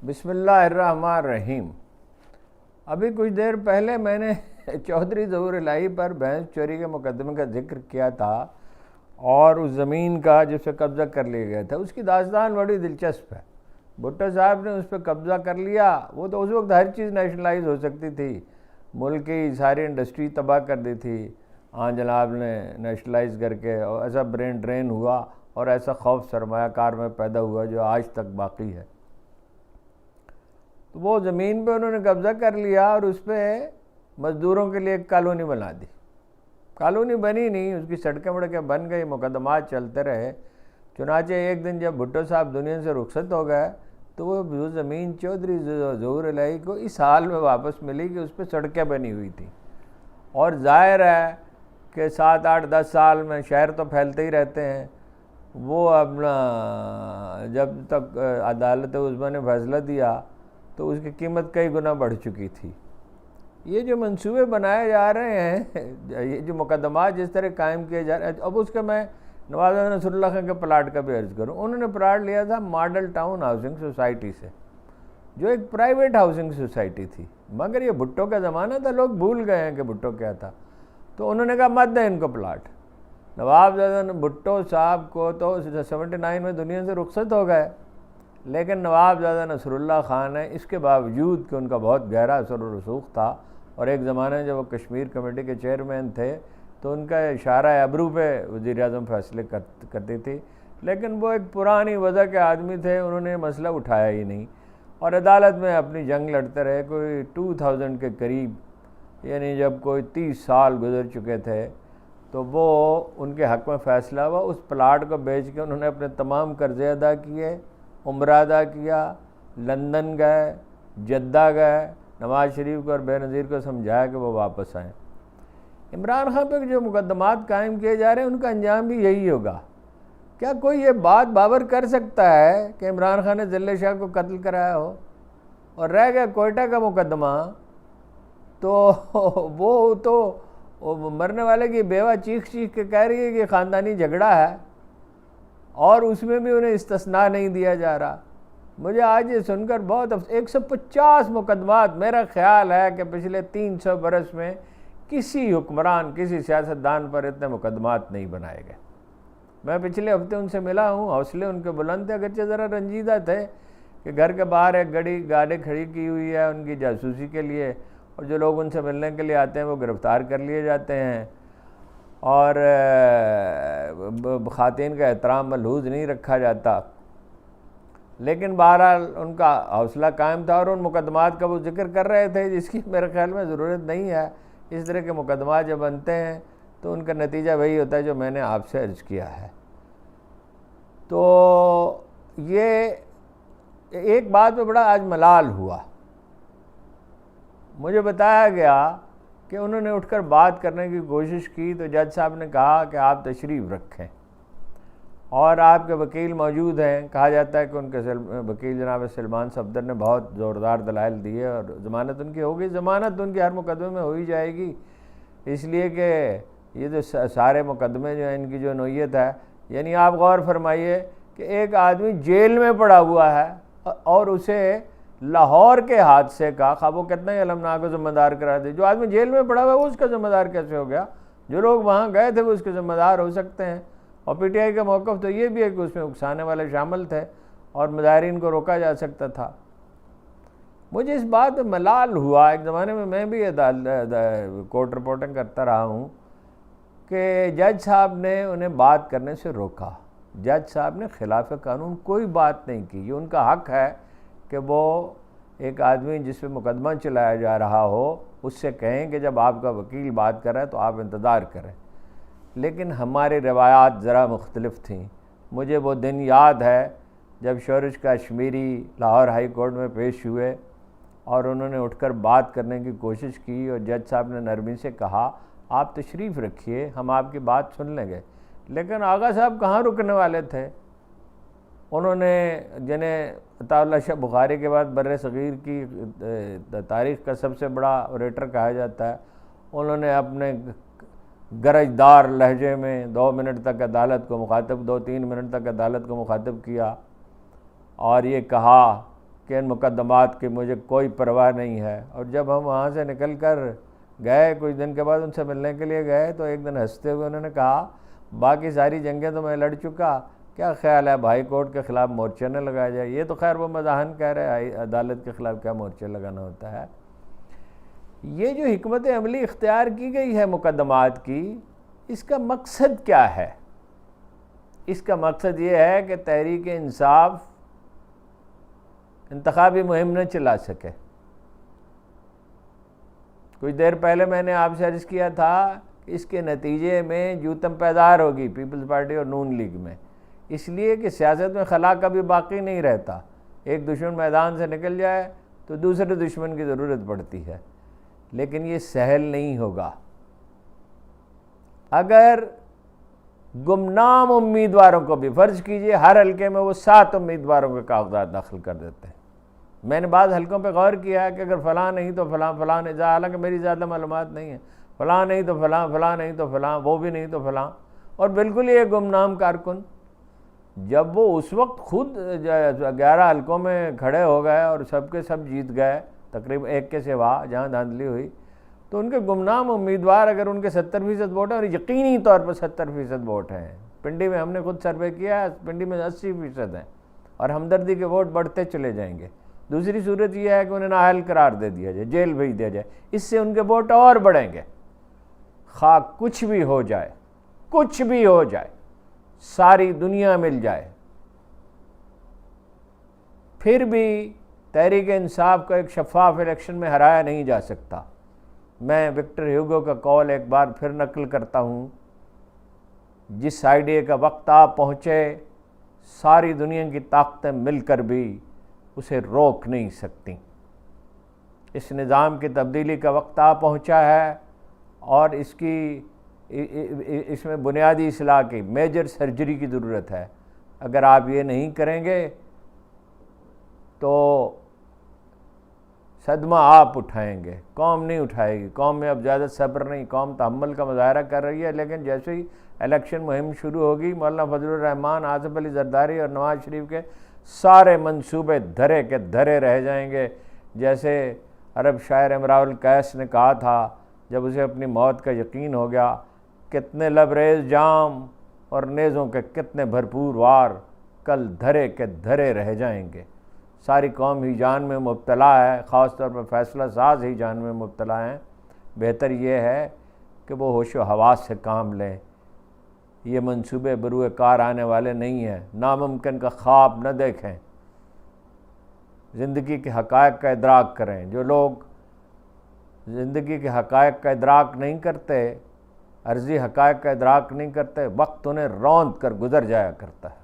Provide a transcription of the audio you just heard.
بسم اللہ الرحمن الرحیم۔ ابھی کچھ دیر پہلے میں نے چودھری ظہور الہی پر بھینس چوری کے مقدمے کا ذکر کیا تھا اور اس زمین کا جس پہ قبضہ کر لیا گیا تھا، اس کی داستان بڑی دلچسپ ہے۔ بھٹو صاحب نے اس پہ قبضہ کر لیا، وہ تو اس وقت ہر چیز نیشنلائز ہو سکتی تھی، ملک کی ساری انڈسٹری تباہ کر دی تھی، جناب نے نیشنلائز کر کے، اور ایسا برین ڈرین ہوا اور ایسا خوف سرمایہ کار میں پیدا ہوا جو آج تک باقی ہے۔ تو وہ زمین پہ انہوں نے قبضہ کر لیا اور اس پہ مزدوروں کے لیے ایک کالونی بنا دی۔ کالونی بنی نہیں، اس کی سڑکیں وڑکیں بن گئی، مقدمات چلتے رہے۔ چنانچہ ایک دن جب بھٹو صاحب دنیا سے رخصت ہو گئے تو وہ زمین چودھری ظہور الہی کو اس حال میں واپس ملی کہ اس پہ سڑکیں بنی ہوئی تھیں، اور ظاہر ہے کہ 7 8 10 سال میں شہر تو پھیلتے ہی رہتے ہیں۔ وہ اپنا جب تک عدالت عظمیٰ نے فیصلہ دیا تو اس کی قیمت کئی گنا بڑھ چکی تھی۔ یہ جو منصوبے بنائے جا رہے ہیں، یہ جو مقدمات جس طرح قائم کیے جا رہے ہیں، اب اس کا میں نواز نصر اللہ خان کے پلاٹ کا بھی عرض کروں۔ انہوں نے پلاٹ لیا تھا ماڈل ٹاؤن ہاؤسنگ سوسائٹی سے، جو ایک پرائیویٹ ہاؤسنگ سوسائٹی تھی، مگر یہ بھٹو کا زمانہ تھا، لوگ بھول گئے ہیں کہ بھٹو کیا تھا، تو انہوں نے کہا مت دیں ان کو پلاٹ۔ نواب زادہ بھٹو صاحب کو تو 79 میں دنیا سے رخصت ہو گئے، لیکن نواب زادہ نصر اللہ خان ہے، اس کے باوجود کہ ان کا بہت گہرا اثر و رسوخ تھا، اور ایک زمانے جب وہ کشمیر کمیٹی کے چیئرمین تھے تو ان کا اشارہ ابرو پہ وزیر اعظم فیصلے کرتی تھی، لیکن وہ ایک پرانی وضع کے آدمی تھے، انہوں نے مسئلہ اٹھایا ہی نہیں، اور عدالت میں اپنی جنگ لڑتے رہے۔ کوئی 2000 کے قریب، یعنی جب کوئی 30 سال گزر چکے تھے، تو وہ ان کے حق میں فیصلہ ہوا۔ اس پلاٹ کو بیچ کے انہوں نے اپنے تمام قرضے ادا کیے، عمرہ ادا کیا، لندن گئے، جدہ گئے، نواز شریف کو اور بے نظیر کو سمجھایا کہ وہ واپس آئیں۔ عمران خان پہ جو مقدمات قائم کیے جا رہے ہیں ان کا انجام بھی یہی ہوگا۔ کیا کوئی یہ بات باور کر سکتا ہے کہ عمران خان نے ظل شاہ کو قتل کرایا ہو اور رہ گیا کوئٹہ کا مقدمہ؟ تو وہ تو مرنے والے کی بیوہ چیخ چیخ کے کہہ رہی ہے کہ خاندانی جھگڑا ہے، اور اس میں بھی انہیں استثناء نہیں دیا جا رہا۔ مجھے آج یہ سن کر بہت 150 مقدمات، میرا خیال ہے کہ پچھلے 300 برس میں کسی حکمران، کسی سیاستدان پر اتنے مقدمات نہیں بنائے گئے۔ میں پچھلے ہفتے ان سے ملا ہوں، حوصلے ان کے بلند تھے، اگرچہ ذرا رنجیدہ تھے کہ گھر کے باہر ایک گاڑی کھڑی کی ہوئی ہے ان کی جاسوسی کے لیے، اور جو لوگ ان سے ملنے کے لیے آتے ہیں وہ گرفتار کر لیے جاتے ہیں، اور خواتین کا احترام ملحوظ نہیں رکھا جاتا۔ لیکن بہرحال ان کا حوصلہ قائم تھا، اور ان مقدمات کا وہ ذکر کر رہے تھے جس کی میرے خیال میں ضرورت نہیں ہے۔ اس طرح کے مقدمات جب بنتے ہیں تو ان کا نتیجہ وہی ہوتا ہے جو میں نے آپ سے عرض کیا ہے۔ تو یہ ایک بات پہ بڑا آج ملال ہوا، مجھے بتایا گیا کہ انہوں نے اٹھ کر بات کرنے کی کوشش کی تو جج صاحب نے کہا کہ آپ تشریف رکھیں، اور آپ کے وکیل موجود ہیں۔ کہا جاتا ہے کہ ان کے وکیل جناب سلمان صفدر نے بہت زوردار دلائل دیے اور ضمانت ان کی ہوگی۔ ضمانت ان کی ہر مقدمے میں ہو ہی جائے گی، اس لیے کہ یہ جو سارے مقدمے جو ہیں ان کی جو نوعیت ہے، یعنی آپ غور فرمائیے کہ ایک آدمی جیل میں پڑا ہوا ہے اور اسے لاہور کے حادثے کا، خواہ وہ کتنا ہی المناک و ذمہ دار قرار دے، جو آدمی جیل میں پڑا ہوا ہے وہ اس کا ذمہ دار کیسے ہو گیا؟ جو لوگ وہاں گئے تھے وہ اس کے ذمہ دار ہو سکتے ہیں۔ اور پی ٹی آئی کا موقف تو یہ بھی ہے کہ اس میں اکسانے والے شامل تھے اور مظاہرین کو روکا جا سکتا تھا۔ مجھے اس بات میں ملال ہوا، ایک زمانے میں میں بھی کورٹ رپورٹنگ کرتا رہا ہوں، کہ جج صاحب نے انہیں بات کرنے سے روکا۔ جج صاحب نے خلاف قانون کوئی بات نہیں کی۔ یہ ان کا حق ہے کہ وہ ایک آدمی جس پہ مقدمہ چلایا جا رہا ہو اس سے کہیں کہ جب آپ کا وکیل بات کر رہا ہے تو آپ انتظار کریں، لیکن ہماری روایات ذرا مختلف تھیں۔ مجھے وہ دن یاد ہے جب شورش کشمیری لاہور ہائی کورٹ میں پیش ہوئے اور انہوں نے اٹھ کر بات کرنے کی کوشش کی، اور جج صاحب نے نرمی سے کہا آپ تشریف رکھیے، ہم آپ کی بات سن لیں گے۔ لیکن آغا صاحب کہاں رکنے والے تھے؟ انہوں نے، جنہیں عطا اللہ شاہ بخاری کے بعد بر صغیر کی تاریخ کا سب سے بڑا اوریٹر کہا جاتا ہے، انہوں نے اپنے گرجدار لہجے میں 2 منٹ تک عدالت کو مخاطب 2-3 منٹ تک عدالت کو مخاطب کیا اور یہ کہا کہ ان مقدمات کی مجھے کوئی پرواہ نہیں ہے۔ اور جب ہم وہاں سے نکل کر گئے، کچھ دن کے بعد ان سے ملنے کے لیے گئے، تو ایک دن ہنستے ہوئے انہوں نے کہا باقی ساری جنگیں تو میں لڑ چکا، کیا خیال ہے بھائی کورٹ کے خلاف مورچہ نہ لگایا جائے؟ یہ تو خیر وہ مزاحن کہہ رہے ہیں، عدالت کے خلاف کیا مورچہ لگانا ہوتا ہے۔ یہ جو حکمت عملی اختیار کی گئی ہے مقدمات کی، اس کا مقصد کیا ہے؟ اس کا مقصد یہ ہے کہ تحریک انصاف انتخابی مہم نہ چلا سکے۔ کچھ دیر پہلے میں نے آپ سے عرض کیا تھا کہ اس کے نتیجے میں جوتم پیدار ہوگی پیپلز پارٹی اور نون لیگ میں، اس لیے کہ سیاست میں خلا کبھی باقی نہیں رہتا۔ ایک دشمن میدان سے نکل جائے تو دوسرے دشمن کی ضرورت پڑتی ہے، لیکن یہ سہل نہیں ہوگا۔ اگر گمنام امیدواروں کو بھی، فرض کیجئے ہر حلقے میں وہ 7 امیدواروں کے کاغذات داخل کر دیتے ہیں، میں نے بعض حلقوں پہ غور کیا کہ اگر فلاں نہیں تو فلاں، فلاں نہیں، حالانکہ میری زیادہ معلومات نہیں ہے، فلاں نہیں تو فلاں، فلاں نہیں تو فلاں، وہ بھی نہیں تو فلاں، اور بالکل یہ گمنام کارکن جب وہ اس وقت خود 11 حلقوں میں کھڑے ہو گئے اور سب کے سب جیت گئے تقریباً ایک کے سوا جہاں دھاندلی ہوئی، تو ان کے گمنام امیدوار اگر ان کے 70% ووٹ ہیں، اور یقینی طور پر 70% ووٹ ہیں، پنڈی میں ہم نے خود سروے کیا ہے، پنڈی میں 80% ہیں، اور ہمدردی کے ووٹ بڑھتے چلے جائیں گے۔ دوسری صورت یہ ہے کہ انہیں نااہل قرار دے دیا جائے، جیل بھیج دیا جائے، اس سے ان کے ووٹ اور بڑھیں گے۔ خواہ کچھ بھی ہو جائے، کچھ بھی ہو جائے، ساری دنیا مل جائے، پھر بھی تحریک انصاف کو ایک شفاف الیکشن میں ہرایا نہیں جا سکتا۔ میں وکٹر ہیوگو کا قول ایک بار پھر نقل کرتا ہوں، جس آئیڈے کا وقت آ پہنچے ساری دنیا کی طاقتیں مل کر بھی اسے روک نہیں سکتی۔ اس نظام کی تبدیلی کا وقت آ پہنچا ہے، اور اس میں بنیادی اصلاح کی، میجر سرجری کی ضرورت ہے۔ اگر آپ یہ نہیں کریں گے تو صدمہ آپ اٹھائیں گے، قوم نہیں اٹھائے گی۔ قوم میں اب زیادہ صبر نہیں، قوم تحمل کا مظاہرہ کر رہی ہے، لیکن جیسے ہی الیکشن مہم شروع ہوگی، مولانا فضل الرحمان، آصف علی زرداری اور نواز شریف کے سارے منصوبے دھرے کے دھرے رہ جائیں گے۔ جیسے عرب شاعر امراء القیس نے کہا تھا جب اسے اپنی موت کا یقین ہو گیا، کتنے لبریز جام اور نیزوں کے کتنے بھرپور وار، کل دھرے کے دھرے رہ جائیں گے۔ ساری قوم ہی جان میں مبتلا ہے، خاص طور پر فیصلہ ساز ہی جان میں مبتلا ہیں۔ بہتر یہ ہے کہ وہ ہوش و حواس سے کام لیں۔ یہ منصوبے بروئے کار آنے والے نہیں ہیں، ناممکن کا خواب نہ دیکھیں، زندگی کے حقائق کا ادراک کریں۔ جو لوگ زندگی کے حقائق کا ادراک نہیں کرتے، عرضی حقائق کا ادراک نہیں کرتے، وقت انہیں روند کر گزر جایا کرتا ہے۔